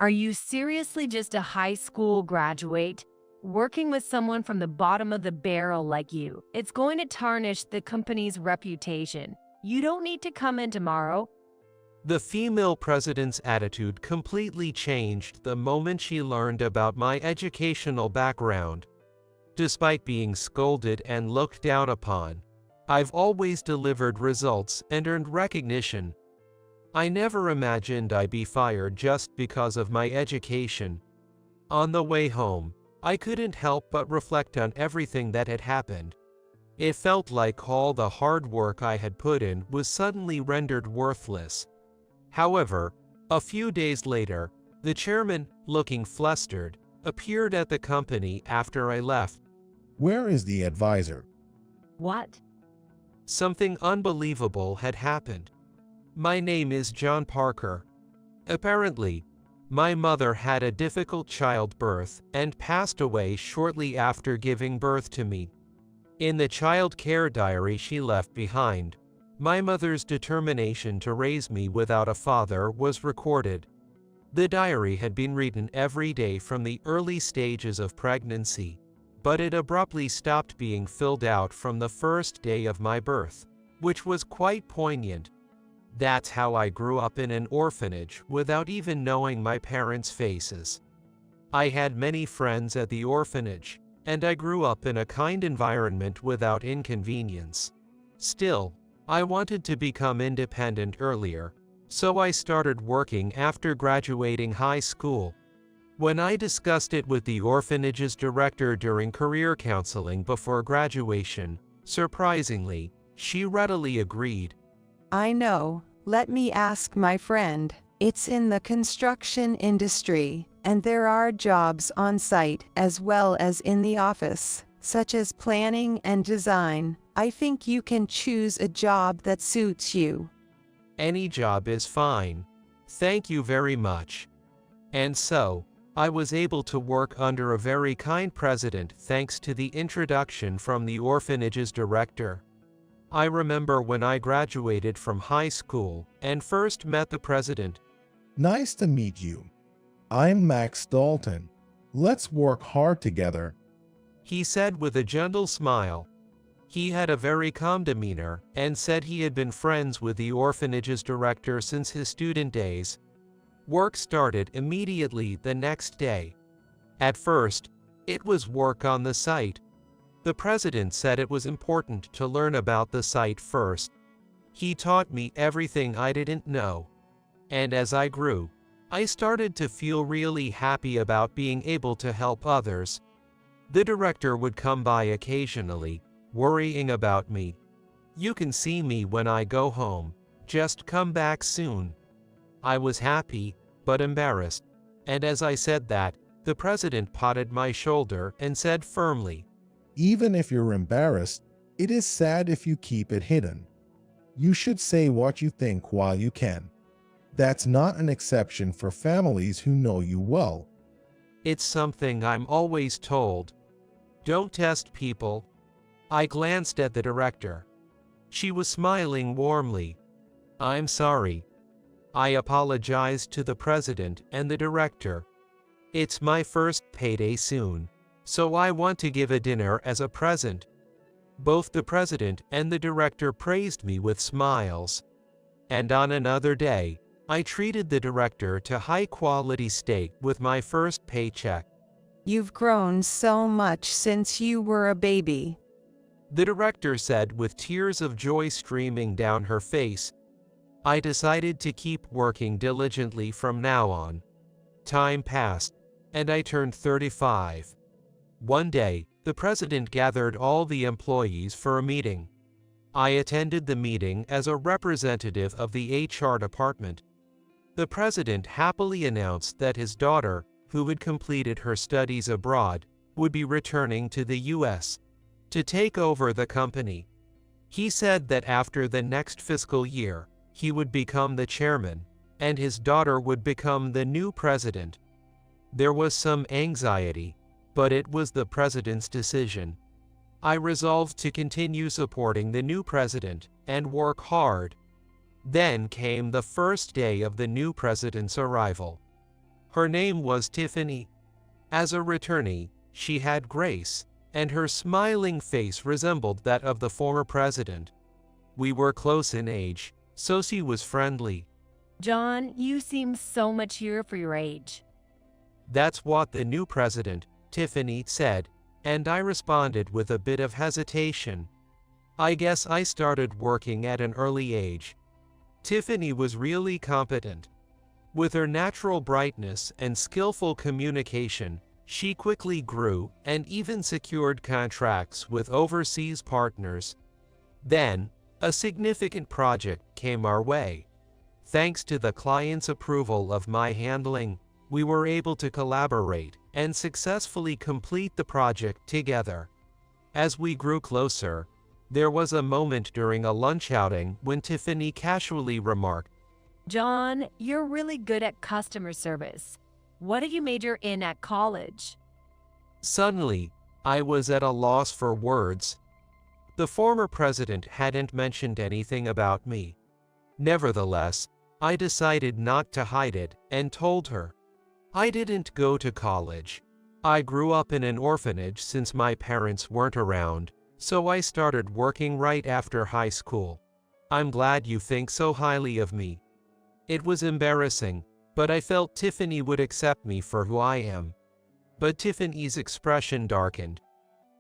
Are you seriously just a high school graduate? Working with someone from the bottom of the barrel like you, it's going to tarnish the company's reputation. You don't need to come in tomorrow. The female president's attitude completely changed the moment she learned about my educational background. Despite being scolded and looked down upon, I've always delivered results and earned recognition. I never imagined I'd be fired just because of my education. On the way home, I couldn't help but reflect on everything that had happened. It felt like all the hard work I had put in was suddenly rendered worthless. However, a few days later, the chairman, looking flustered, appeared at the company after I left. Where is the advisor? What? Something unbelievable had happened. My name is John Parker. Apparently, my mother had a difficult childbirth and passed away shortly after giving birth to me. In the child care diary she left behind, my mother's determination to raise me without a father was recorded. The diary had been written every day from the early stages of pregnancy, but it abruptly stopped being filled out from the first day of my birth, which was quite poignant. That's how I grew up in an orphanage without even knowing my parents' faces. I had many friends at the orphanage, and I grew up in a kind environment without inconvenience. Still, I wanted to become independent earlier, so I started working after graduating high school. When I discussed it with the orphanage's director during career counseling before graduation, surprisingly, she readily agreed. I know. Let me ask my friend. It's in the construction industry, and there are jobs on site as well as in the office, such as planning and design. I think you can choose a job that suits you. Any job is fine. Thank you very much. And so, I was able to work under a very kind president thanks to the introduction from the orphanage's director. I remember when I graduated from high school and first met the president. Nice to meet you. I'm Max Dalton. Let's work hard together, He said with a gentle smile. He had a very calm demeanor and said he had been friends with the orphanage's director since his student days. Work started immediately the next day. At first, it was work on the site. The president said it was important to learn about the site first. He taught me everything I didn't know. And as I grew, I started to feel really happy about being able to help others. The director would come by occasionally, worrying about me. You can see me when I go home. Just come back soon. I was happy, but embarrassed. And as I said that, the president patted my shoulder and said firmly, even if you're embarrassed, it is sad if you keep it hidden. You should say what you think while you can. That's not an exception for families who know you well. It's something I'm always told. Don't test people. I glanced at the director. She was smiling warmly. I'm sorry. I apologized to the president and the director. It's my first payday soon, so I want to give a dinner as a present. Both the president and the director praised me with smiles. And on another day, I treated the director to high-quality steak with my first paycheck. You've grown so much since you were a baby. The director said with tears of joy streaming down her face. I decided to keep working diligently from now on. Time passed, and I turned 35. One day, the president gathered all the employees for a meeting. I attended the meeting as a representative of the HR department. The president happily announced that his daughter, who had completed her studies abroad, would be returning to the U.S. to take over the company. He said that after the next fiscal year, he would become the chairman, and his daughter would become the new president. There was some anxiety, but it was the president's decision. I resolved to continue supporting the new president and work hard. Then came the first day of the new president's arrival. Her name was Tiffany. As a returnee, she had grace, and her smiling face resembled that of the former president. We were close in age, so she was friendly. John, you seem so mature for your age. That's what the new president, Tiffany, said, and I responded with a bit of hesitation. I guess I started working at an early age. Tiffany was really competent. With her natural brightness and skillful communication, she quickly grew and even secured contracts with overseas partners. Then, a significant project came our way. Thanks to the client's approval of my handling, we were able to collaborate and successfully complete the project together. As we grew closer, there was a moment during a lunch outing when Tiffany casually remarked, John, you're really good at customer service. What did you major in at college? Suddenly, I was at a loss for words. The former president hadn't mentioned anything about me. Nevertheless, I decided not to hide it and told her. I didn't go to college. I grew up in an orphanage since my parents weren't around, so I started working right after high school. I'm glad you think so highly of me. It was embarrassing, but I felt Tiffany would accept me for who I am. But Tiffany's expression darkened.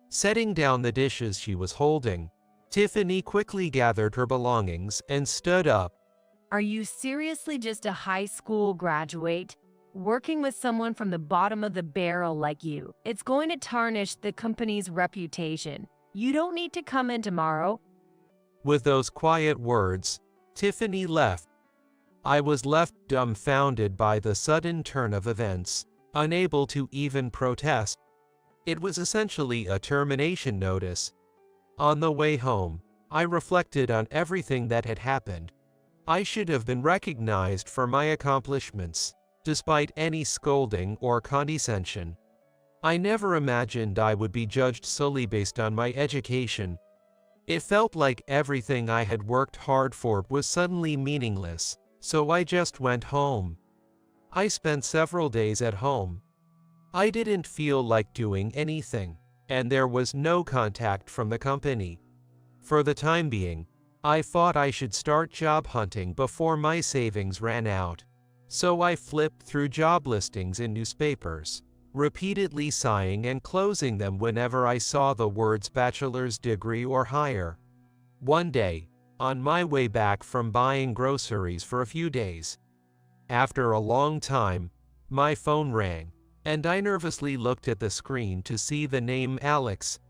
Setting down the dishes she was holding, Tiffany quickly gathered her belongings and stood up. Are you seriously just a high school graduate? Working with someone from the bottom of the barrel like you, it's going to tarnish the company's reputation. You don't need to come in tomorrow. With those quiet words, Tiffany left. I was left dumbfounded by the sudden turn of events, unable to even protest. It was essentially a termination notice. On the way home, I reflected on everything that had happened. I should have been recognized for my accomplishments, despite any scolding or condescension. I never imagined I would be judged solely based on my education. It felt like everything I had worked hard for was suddenly meaningless, so I just went home. I spent several days at home. I didn't feel like doing anything, and there was no contact from the company. For the time being, I thought I should start job hunting before my savings ran out. So I flipped through job listings in newspapers, repeatedly sighing and closing them whenever I saw the words bachelor's degree or higher. One day, on my way back from buying groceries for a few days, after a long time, my phone rang, and I nervously looked at the screen to see the name Alex.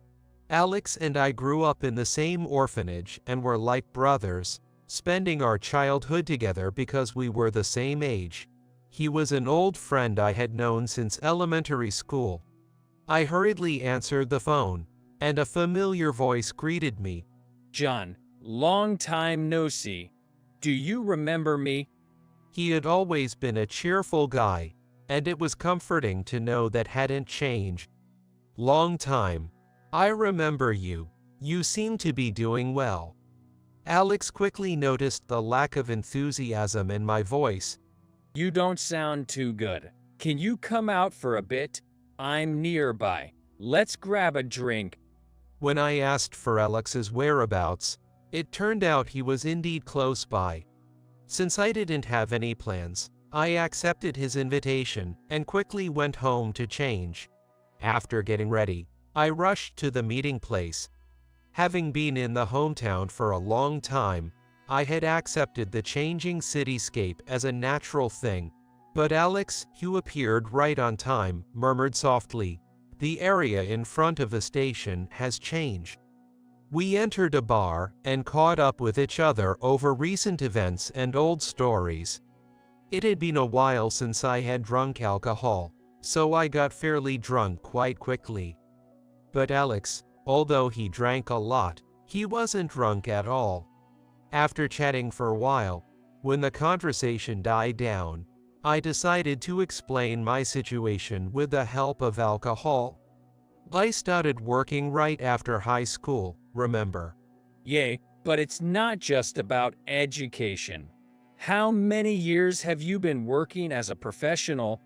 Alex and I grew up in the same orphanage and were like brothers, spending our childhood together because we were the same age. He was an old friend I had known since elementary school. I hurriedly answered the phone, and a familiar voice greeted me. John, long time no see. Do you remember me? He had always been a cheerful guy, and it was comforting to know that hadn't changed. Long time. I remember you. You seem to be doing well. Alex quickly noticed the lack of enthusiasm in my voice. You don't sound too good. Can you come out for a bit? I'm nearby. Let's grab a drink. When I asked for Alex's whereabouts, it turned out he was indeed close by. Since I didn't have any plans, I accepted his invitation and quickly went home to change. After getting ready, I rushed to the meeting place. Having been in the hometown for a long time, I had accepted the changing cityscape as a natural thing. But Alex, who appeared right on time, murmured softly, "The area in front of the station has changed." We entered a bar and caught up with each other over recent events and old stories. It had been a while since I had drunk alcohol, so I got fairly drunk quite quickly. But Alex, although he drank a lot, he wasn't drunk at all. After chatting for a while, when the conversation died down, I decided to explain my situation with the help of alcohol. I started working right after high school, remember? Yay, but it's not just about education. How many years have you been working as a professional?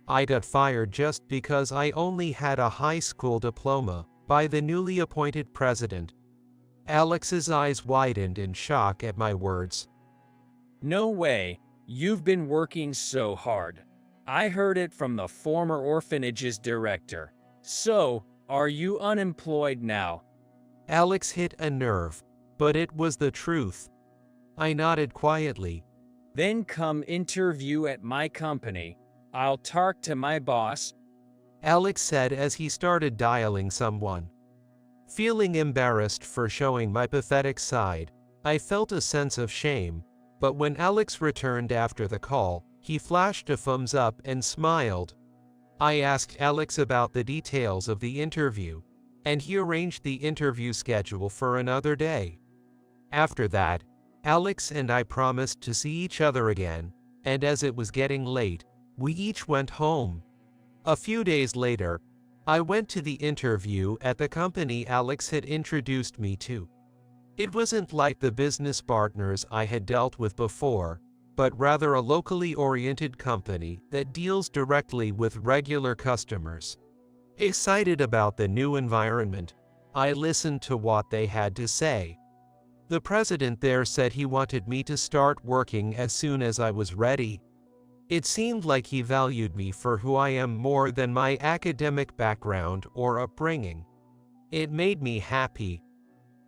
I got fired just because I only had a high school diploma by the newly appointed president. Alex's eyes widened in shock at my words. No way. You've been working so hard. I heard it from the former orphanage's director. So, are you unemployed now? Alex hit a nerve, but it was the truth. I nodded quietly. Then come interview at my company. I'll talk to my boss. Alex said as he started dialing someone. Feeling embarrassed for showing my pathetic side, I felt a sense of shame, but when Alex returned after the call, he flashed a thumbs up and smiled. I asked Alex about the details of the interview, and he arranged the interview schedule for another day. After that, Alex and I promised to see each other again, and as it was getting late, we each went home. A few days later, I went to the interview at the company Alex had introduced me to. It wasn't like the business partners I had dealt with before, but rather a locally oriented company that deals directly with regular customers. Excited about the new environment, I listened to what they had to say. The president there said he wanted me to start working as soon as I was ready. It seemed like he valued me for who I am more than my academic background or upbringing. It made me happy.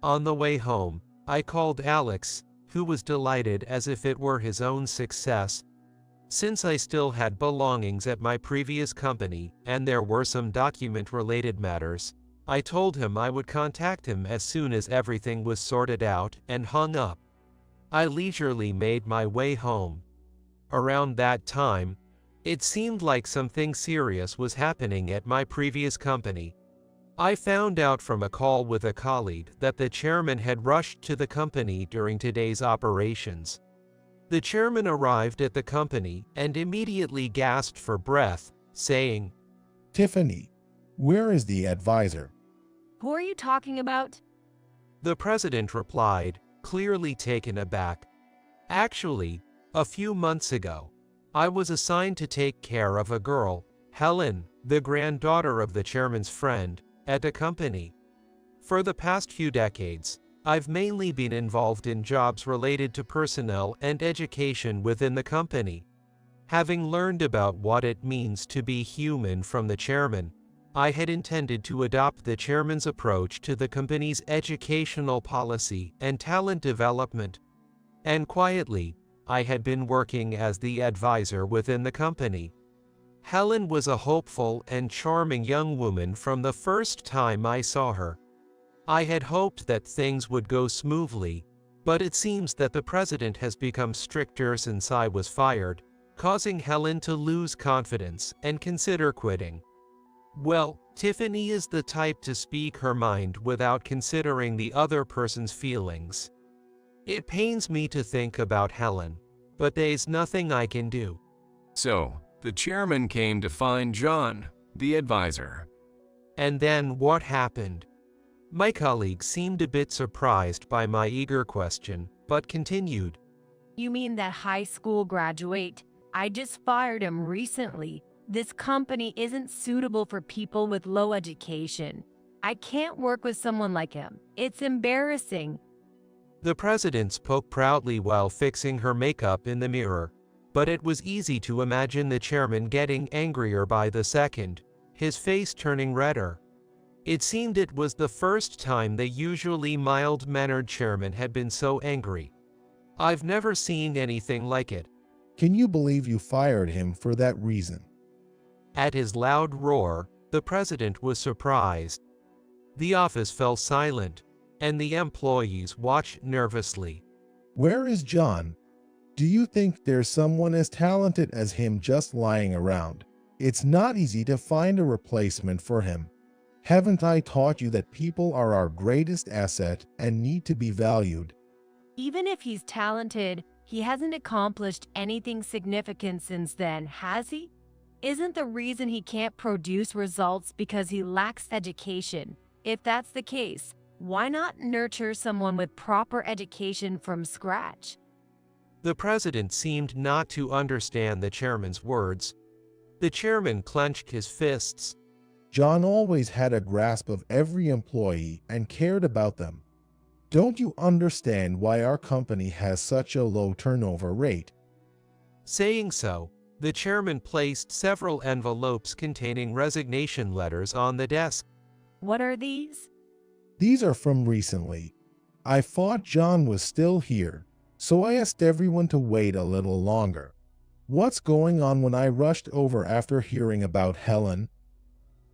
On the way home, I called Alex, who was delighted as if it were his own success. Since I still had belongings at my previous company and there were some document-related matters, I told him I would contact him as soon as everything was sorted out and hung up. I leisurely made my way home. Around that time, it seemed like something serious was happening at my previous company. I found out from a call with a colleague that the chairman had rushed to the company during today's operations. The chairman arrived at the company and immediately gasped for breath, saying, Tiffany, where is the advisor? Who are you talking about? The president replied, clearly taken aback. Actually, a few months ago, I was assigned to take care of a girl, Helen, the granddaughter of the chairman's friend, at the company. For the past few decades, I've mainly been involved in jobs related to personnel and education within the company. Having learned about what it means to be human from the chairman, I had intended to adopt the chairman's approach to the company's educational policy and talent development. And quietly, I had been working as the advisor within the company. Helen was a hopeful and charming young woman from the first time I saw her. I had hoped that things would go smoothly, but it seems that the president has become stricter since I was fired, causing Helen to lose confidence and consider quitting. Well, Tiffany is the type to speak her mind without considering the other person's feelings. It pains me to think about Helen, but there's nothing I can do. So, the chairman came to find John, the advisor. And then what happened? My colleague seemed a bit surprised by my eager question, but continued. You mean that high school graduate? I just fired him recently. This company isn't suitable for people with low education. I can't work with someone like him. It's embarrassing. The president spoke proudly while fixing her makeup in the mirror, but it was easy to imagine the chairman getting angrier by the second, his face turning redder. It seemed it was the first time the usually mild-mannered chairman had been so angry. I've never seen anything like it. Can you believe you fired him for that reason? At his loud roar, the president was surprised. The office fell silent, and the employees watched nervously. Where is John? Do you think there's someone as talented as him just lying around? It's not easy to find a replacement for him. Haven't I taught you that people are our greatest asset and need to be valued? Even if he's talented, he hasn't accomplished anything significant since then, has he? Isn't the reason he can't produce results because he lacks education? If that's the case, why not nurture someone with proper education from scratch? The president seemed not to understand the chairman's words. The chairman clenched his fists. John always had a grasp of every employee and cared about them. Don't you understand why our company has such a low turnover rate? Saying so, the chairman placed several envelopes containing resignation letters on the desk. What are these? These are from recently. I thought John was still here, so I asked everyone to wait a little longer. What's going on when I rushed over after hearing about Helen?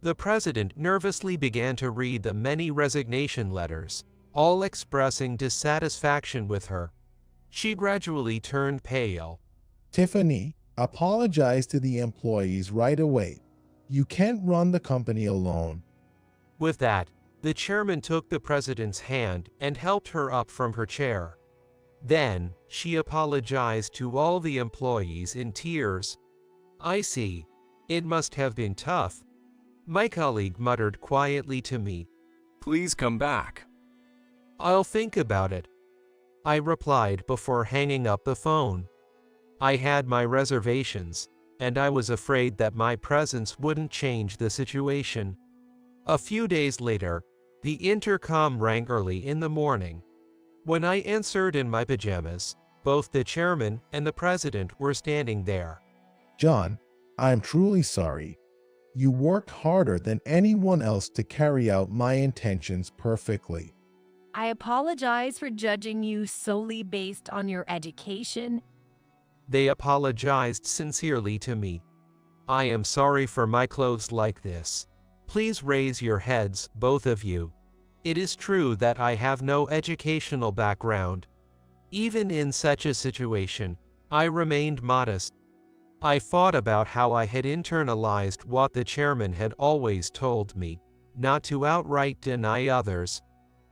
The president nervously began to read the many resignation letters, all expressing dissatisfaction with her. She gradually turned pale. Tiffany, apologize to the employees right away. You can't run the company alone. With that, the chairman took the president's hand and helped her up from her chair. Then, she apologized to all the employees in tears. I see. It must have been tough. My colleague muttered quietly to me. Please come back. I'll think about it, I replied before hanging up the phone. I had my reservations, and I was afraid that my presence wouldn't change the situation. A few days later, the intercom rang early in the morning. When I answered in my pajamas, both the chairman and the president were standing there. John, I'm truly sorry. You worked harder than anyone else to carry out my intentions perfectly. I apologize for judging you solely based on your education. They apologized sincerely to me. I am sorry for my clothes like this. Please raise your heads, both of you. It is true that I have no educational background. Even in such a situation, I remained modest. I thought about how I had internalized what the chairman had always told me, not to outright deny others.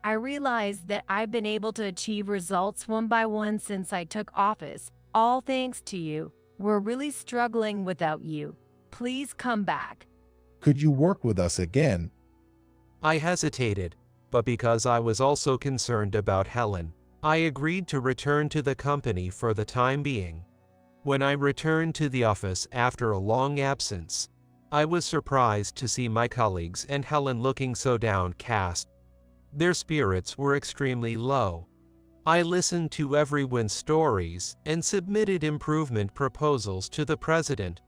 I realized that I've been able to achieve results one by one since I took office, all thanks to you. We're really struggling without you. Please come back. Could you work with us again? I hesitated, but because I was also concerned about Helen, I agreed to return to the company for the time being. When I returned to the office after a long absence, I was surprised to see my colleagues and Helen looking so downcast. Their spirits were extremely low. I listened to everyone's stories and submitted improvement proposals to the president.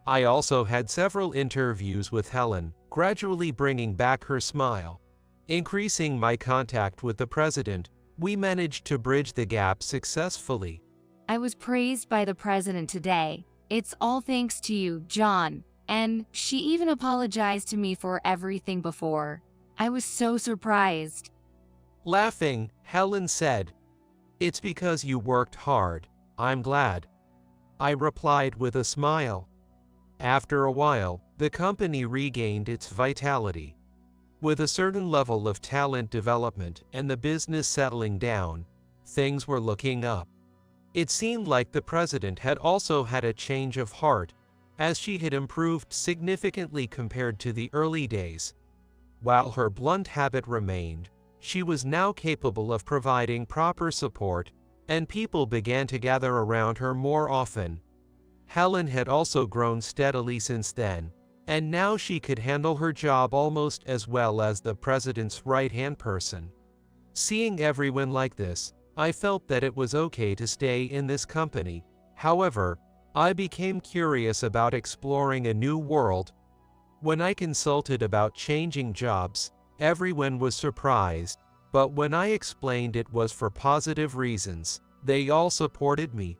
I also had several interviews with Helen, gradually bringing back her smile. Increasing my contact with the president, we managed to bridge the gap successfully. I was praised by the president today. It's all thanks to you, John. And she even apologized to me for everything before. I was so surprised. Laughing, Helen said, "It's because you worked hard. I'm glad," I replied with a smile. After a while, the company regained its vitality. With a certain level of talent development and the business settling down, things were looking up. It seemed like the president had also had a change of heart, as she had improved significantly compared to the early days. While her blunt habit remained, she was now capable of providing proper support, and people began to gather around her more often. Helen had also grown steadily since then, and now she could handle her job almost as well as the president's right-hand person. Seeing everyone like this, I felt that it was okay to stay in this company. However, I became curious about exploring a new world. When I consulted about changing jobs, everyone was surprised, but when I explained it was for positive reasons, they all supported me.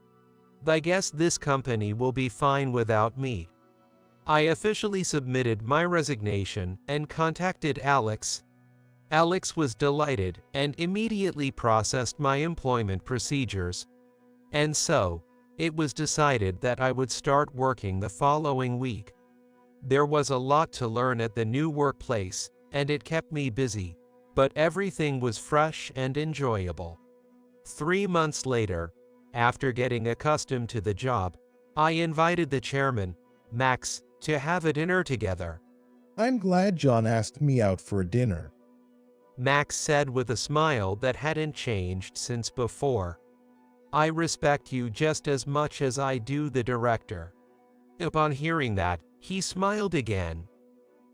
I guess this company will be fine without me. I officially submitted my resignation and contacted Alex. Alex was delighted and immediately processed my employment procedures. And so, it was decided that I would start working the following week. There was a lot to learn at the new workplace, and it kept me busy, but everything was fresh and enjoyable. 3 months later, after getting accustomed to the job, I invited the chairman, Max, to have a dinner together. I'm glad John asked me out for dinner. Max said with a smile that hadn't changed since before. I respect you just as much as I do the director. Upon hearing that, he smiled again.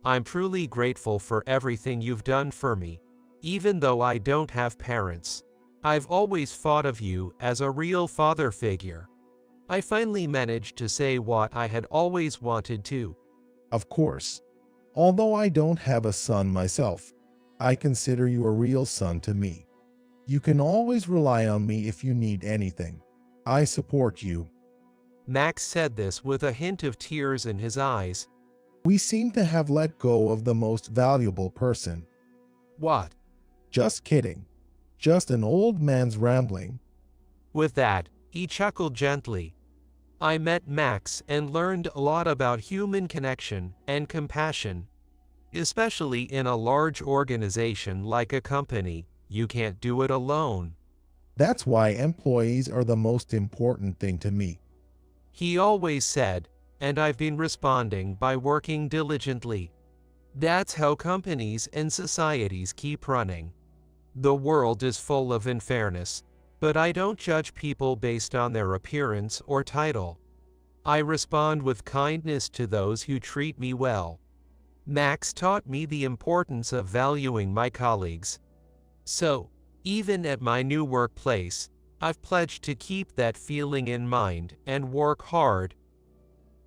I'm truly grateful for everything you've done for me. Even though I don't have parents, I've always thought of you as a real father figure. I finally managed to say what I had always wanted to. Of course. Although I don't have a son myself, I consider you a real son to me. You can always rely on me if you need anything. I support you. Max said this with a hint of tears in his eyes. We seem to have let go of the most valuable person. What? Just kidding. Just an old man's rambling. With that, he chuckled gently. I met Max and learned a lot about human connection and compassion. Especially in a large organization like a company, you can't do it alone. That's why employees are the most important thing to me. He always said, and I've been responding by working diligently. That's how companies and societies keep running. The world is full of unfairness, but I don't judge people based on their appearance or title. I respond with kindness to those who treat me well. Max taught me the importance of valuing my colleagues. So, even at my new workplace, I've pledged to keep that feeling in mind and work hard